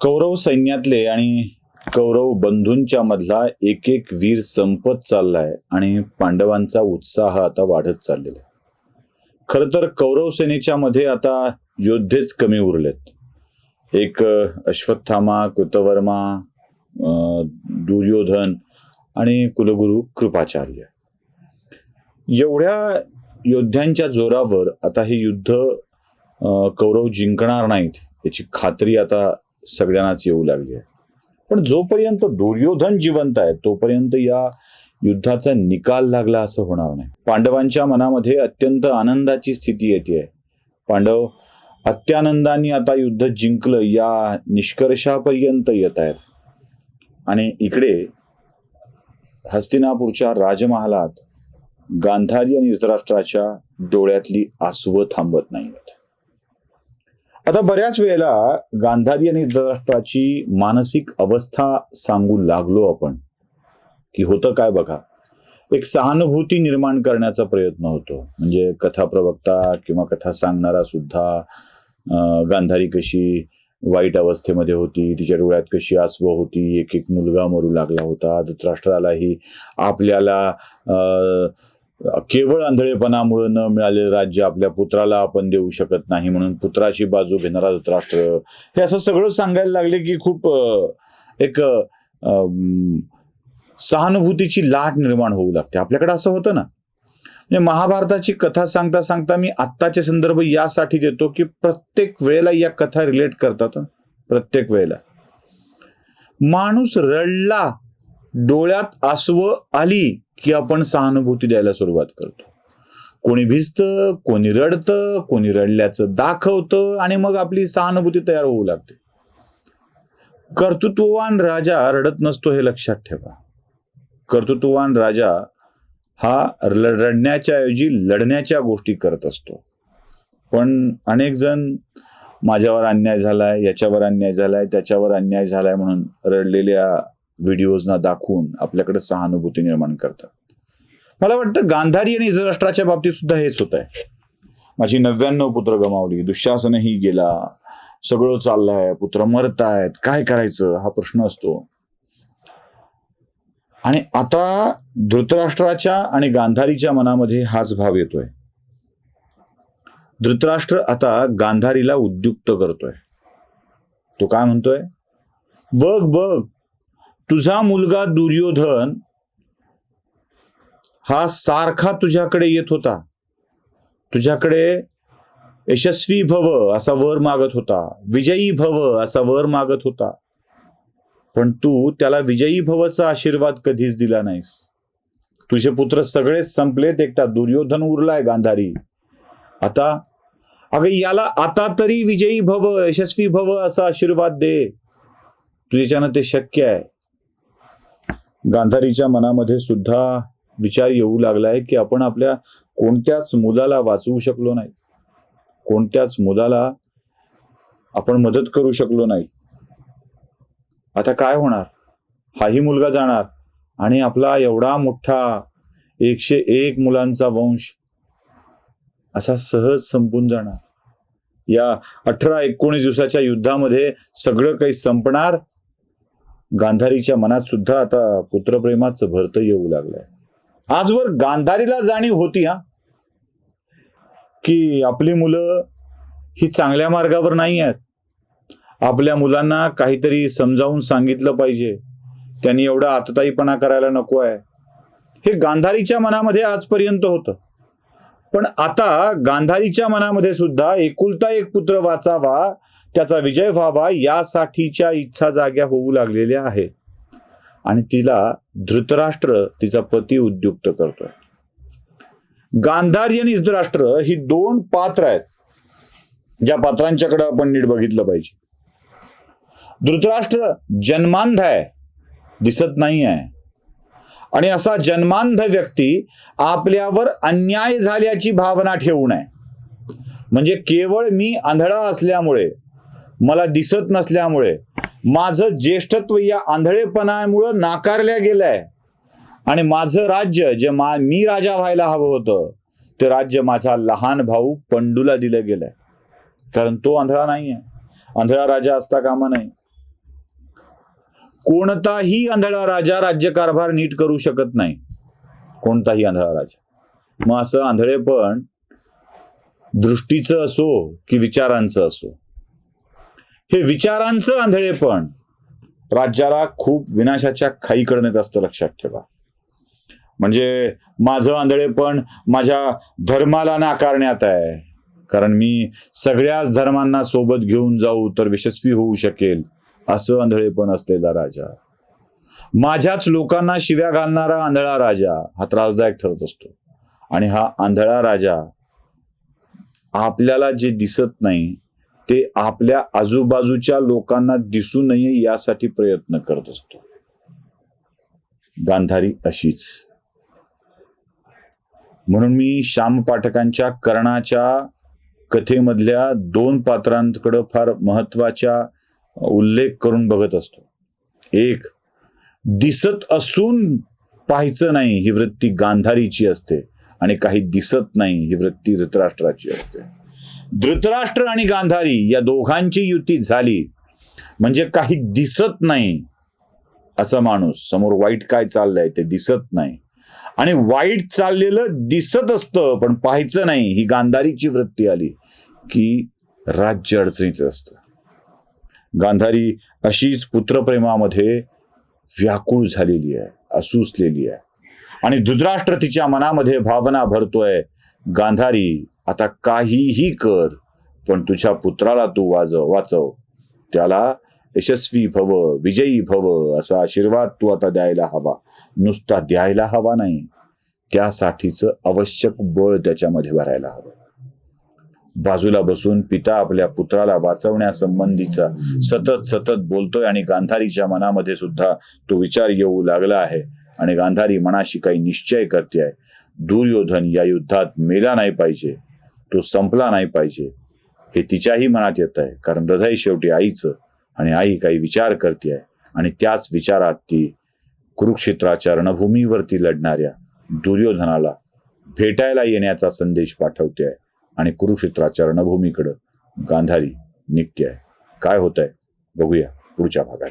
कौरव सैन्यातले आणि कौरव बंधूंच्या मधला एक एक वीर संपत चाललाय आणि पांडवांचा उत्साह आता वाढत चाललेला आहे. खर तर कौरव सेनेच्या मध्ये आता योद्धेच कमी उरलेत. एक अश्वत्थामा, कृतवर्मा, दुर्योधन आणि कुलगुरू कृपाचार्य, एवढ्या योद्ध्यांच्या जोरावर आता हे युद्ध कौरव जिंकणार नाहीत याची खात्री आता सगळ्यांनाच येऊ लागली आहे. पण जोपर्यंत दुर्योधन जिवंत आहे तोपर्यंत या युद्धाचा निकाल लागला असं होणार नाही. पांडवांच्या मनामध्ये अत्यंत आनंदाची स्थिती येते. पांडव अत्यानंदाने आता युद्ध जिंकलं या निष्कर्षापर्यंत येत आहेत. आणि इकडे हस्तिनापूरच्या राजमहालात गांधारी आणि धृतराष्ट्राच्या डोळ्यातली आसवं थांबत नाहीत. आता बऱ्याच वेळेला गांधारी आणि धृतराष्ट्राची मानसिक अवस्था सांगू लागलो आपण की होतं काय बघा, एक सहानुभूती निर्माण करण्याचा प्रयत्न होतो. म्हणजे कथा प्रवक्ता किंवा कथा सांगणारा सुद्धा गांधारी कशी वाईट अवस्थेमध्ये होती, तिच्या डोळ्यात कशी आसवं होती, एक एक मुलगा मरू लागला होता, धृतराष्ट्रालाही आपल्याला केवळ आंधळेपणामुळे न मिळालेलं राज्य आपल्या पुत्राला आपण देऊ शकत नाही म्हणून पुत्राची बाजू घेणारा धृतराष्ट्र, हे असं सगळं सांगायला लागले की खूप एक सहानुभूतीची लाट निर्माण होऊ लागते आपल्याकडे. असं होतं ना. म्हणजे महाभारताची कथा सांगता सांगता मी आत्ताचे संदर्भ यासाठी देतो की प्रत्येक वेळेला या कथा रिलेट करतात. प्रत्येक वेळेला माणूस रडला, डोळ्यात आसवं आली की आपण सहानुभूती द्यायला सुरुवात करतो. कोणी भिजतं, कोणी रडतं, कोणी रडल्याचं दाखवतं आणि मग आपली सहानुभूती तयार होऊ लागते. कर्तृत्ववान राजा रडत नसतो हे लक्षात ठेवा. कर्तृत्ववान राजा हा रडण्याच्या ऐवजी लढण्याच्या गोष्टी करत असतो. पण अनेक जण माझ्यावर अन्याय झालाय, याच्यावर अन्याय झालाय, त्याच्यावर अन्याय झालाय म्हणून रडलेल्या व्हिडिओजना दाखवून आपल्याकडे सहानुभूती निर्माण करतात. मला वाटतं गांधारी आणि धृतराष्ट्राच्या बाबतीत सुद्धा हेच होत आहे. माझी 99 पुत्र गमावली, दुःशासनही गेला, सगळं चाललंय, पुत्र मरतायत, काय करायचं हा प्रश्न असतो. आणि आता धृतराष्ट्राच्या आणि गांधारीच्या मनामध्ये हाच भाव येतोय. धृतराष्ट्र आता गांधारीला उद्युक्त करतोय. तो काय म्हणतोय, बघ बघ, तुझा मुलगा दुर्योधन हा सारखा तुझ्याकडे येत होता, तुझ्याकडे यशस्वी भव असा वर मागत होता, विजयी भव असा वर मागत होता, पण तू त्याला विजयी भवचा आशीर्वाद कधीच दिला नाहीस. तुझे पुत्र सगळेच संपलेत, एकटा दुर्योधन उरलाय गांधारी. आता अगं याला आता तरी विजयी भव, यशस्वी भव असा आशीर्वाद दे, तुझ्याच्यानं ते शक्य आहे. गांधारीच्या मनामध्ये सुद्धा विचार येऊ लागलाय की आपण आपल्या कोणत्याच मुलाला वाचवू शकलो नाही, कोणत्याच मुलाला आपण मदत करू शकलो नाही. आता काय होणार, हाही मुलगा जाणार आणि आपला एवढा मोठा 101 मुलांचा वंश असा सहज संपून जाणार. या 18-19 दिवसाच्या युद्धामध्ये सगळं काही संपणार. गांधारीच्या मनात सुद्धा आता पुत्रप्रेमाचं भरतं येऊ लागलंय. आजवर गांधारीला जाणीव होती की आपली मुलं ही चांगल्या मार्गावर नाही आहेत, आपल्या मुलांना काहीतरी समजावून सांगितलं पाहिजे, त्यांनी एवढा आतताईपणा करायला नको आहे, हे गांधारीच्या मनामध्ये आजपर्यंत होतं. पण आता गांधारीच्या मनामध्ये सुद्धा एकुलता एक पुत्र वाचावा, त्याचा विजय व्हावा यासाठीच्या इच्छा जाग्या होऊ लागलेल्या आहेत. आणि तिला धृतराष्ट्र तिचा पती उद्युक्त करतोय. गांधारी आणि धृतराष्ट्र ही 2 पात्र आहेत ज्या पात्रांच्याकडे आपण नीट बघितलं पाहिजे. धृतराष्ट्र जन्मांध आहे, दिसत नाही आहे. आणि असा जन्मांध व्यक्ती आपल्यावर अन्याय झाल्याची भावना ठेवू नये. म्हणजे केवळ मी आंधळा असल्यामुळे, मला दिसत नसल्यामुळे, माझं ज्येष्ठत्व या आंधळेपणामुळे नाकारल्या गेलंय आणि माझं राज्य जे मी राजा व्हायला हवं होतं ते राज्य माझा लहान भाऊ पंडूला दिलं गेलंय. कारण तो आंधळा नाहीये, आंधळा राजा असता कामा नाही. कोणताही आंधळा राजा राज्यकारभार नीट करू शकत नाही. कोणताही आंधळा राजा. मग असं आंधळेपण दृष्टीचं असो की विचारांचं असो, हे विचारांचं आंधळेपण राज्याला खूप विनाशाच्या खाईकडे नेत असतं, लक्षात ठेवा. म्हणजे माझं आंधळेपण माझ्या धर्माला नाकारण्यात आहे, कारण मी सगळ्याच धर्मांना सोबत घेऊन जाऊ तर यशस्वी होऊ शकेल, असं आंधळेपण असलेला राजा. माझ्याच लोकांना शिव्या घालणारा आंधळा राजा हा त्रासदायक ठरत असतो. आणि हा आंधळा राजा आपल्याला जे दिसत नाही ते आपल्या आजूबाजूच्या लोकांना दिसू नये यासाठी प्रयत्न करत असतो. गांधारी अशीच. म्हणून मी श्याम पाठकांच्या कर्णाच्या कथेमधल्या 2 पात्रांकडे फार महत्वाच्या उल्लेख करून बघत असतो. एक, दिसत असून पाहायचं नाही ही वृत्ती गांधारीची असते, आणि काही दिसत नाही ही वृत्ती धृतराष्ट्राची असते. धृतराष्ट्र आणि गांधारी या दोघांची युती झाली म्हणजे काही दिसत नाही असा माणूस, समोर वाईट काय चाललंय ते दिसत नाही, आणि वाईट चाललेलं दिसत असतं पण पाहायचं नाही, ही गांधारीची वृत्ती आली की राज्य अडचणीत असतं. गांधारी अशीच पुत्रप्रेमामध्ये व्याकुळ झालेली आहे, असूसलेली आहे, आणि धृतराष्ट्र तिच्या मनामध्ये भावना भरतोय, गांधारी आता काहीही कर पण तुझ्या पुत्राला तू वाचव, त्याला यशस्वी भव, विजयी भव असा आशीर्वाद तू आता द्यायला हवा. नुसता द्यायला हवा नाही, त्यासाठीचं आवश्यक बळ त्याच्यामध्ये भरायला हवं. बाजूला बसून पिता आपल्या पुत्राला वाचवण्यासंबंधीचा सतत बोलतोय, आणि गांधारीच्या मनामध्ये सुद्धा तो विचार येऊ लागला आहे. आणि गांधारी मनाशी काही निश्चय करते आहे, दुर्योधन या युद्धात मेला नाही पाहिजे, तो संपला नाही पाहिजे, हे तिच्याही मनात येत आहे. कारण हृदय शेवटी आईचं, आणि आई काही विचार करते आहे, आणि त्याच विचारात ती कुरुक्षेत्राच्या रणभूमीवरती लढणाऱ्या दुर्योधनाला भेटायला येण्याचा संदेश पाठवते आहे, आणि कुरुक्षेत्राच्या रणभूमीकडे गांधारी निघते आहे. काय होत आहे बघूया पुढच्या भागात.